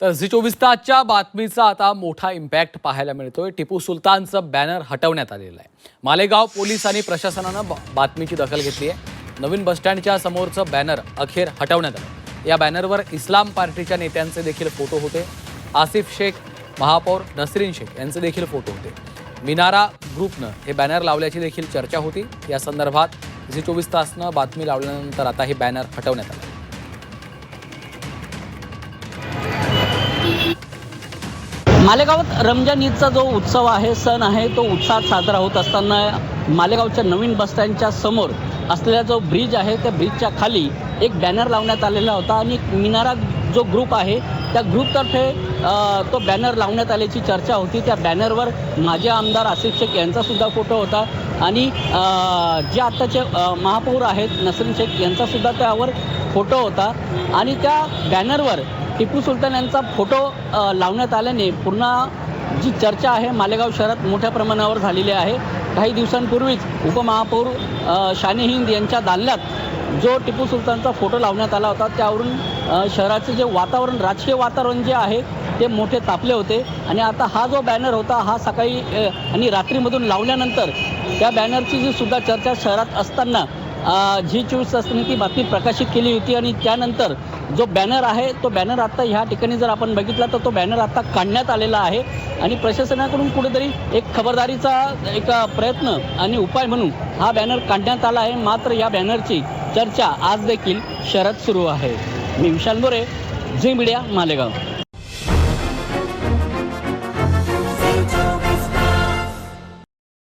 तर झी 24 तासच्या बातमीचा आता मोठा इम्पॅक्ट पाहायला मिळतोय। टिपू सुलतानचं बॅनर हटवण्यात आलेलं आहे। मालेगाव पोलीस आणि प्रशासनानं बातमीची दखल घेतली आहे। नवीन बसस्टँडच्या समोरचं बॅनर अखेर हटवण्यात आलं। या बॅनरवर इस्लाम पार्टीच्या नेत्यांचे देखील फोटो होते। आसिफ शेख, महापौर नसरीन शेख यांचे देखील फोटो होते। मिनारा ग्रुपनं हे बॅनर लावल्याची देखील चर्चा होती। या संदर्भात झी 24 तासनं बातमी लावल्यानंतर आता हे बॅनर हटवण्यात आलं। मालेगावात रमजान ईदचा जो उत्सव आहे, सण आहे, तो उत्साहात साजरा होत असताना मालेगावच्या नवीन बसस्टँडच्या समोर असलेला जो ब्रिज आहे, त्या ब्रिजच्या खाली एक बॅनर लावण्यात आलेला होता आणि मिनारा जो ग्रुप आहे त्या ग्रुपतर्फे तो बॅनर लावण्यात आल्याची चर्चा होती। त्या बॅनरवर माजी आमदार आसिफ शेख यांचासुद्धा फोटो होता आणि जे आत्ताचे महापौर आहेत नसरीन शेख यांचासुद्धा त्यावर फोटो होता आणि त्या बॅनरवर टिपू सुलतान यांचा फोटो लावण्यात आल्याने पुन्हा जी चर्चा आहे मालेगाव शहरात मोठ्या प्रमाणावर झालेली आहे। काही दिवसांपूर्वीच उपमहापौर शान हिंद यांच्या दालनात जो टिपू सुलतानचा फोटो लावण्यात आला होता, त्यावरून शहराचे जे वातावरण, राजकीय वातावरण जे आहे ते मोठे तापले होते आणि आता हा जो बॅनर होता हा सकाळी आणि रात्रीमधून लावल्यानंतर त्या बॅनरची जी सुद्धा चर्चा शहरात असताना झी 24 तासने ती बातमी प्रकाशित केली होती आणि त्यानंतर जो बॅनर आहे तो बॅनर आत्ता ह्या ठिकाणी जर आपण बघितला तर तो बॅनर आत्ता काढण्यात आलेला आहे आणि प्रशासनाकडून कुठेतरी एक खबरदारीचा एक प्रयत्न आणि उपाय म्हणून हा बॅनर काढण्यात आला आहे। मात्र या बॅनरची चर्चा आज देखील शहरात सुरू आहे। मी विशाल मोरे, झी मीडिया, मालेगाव।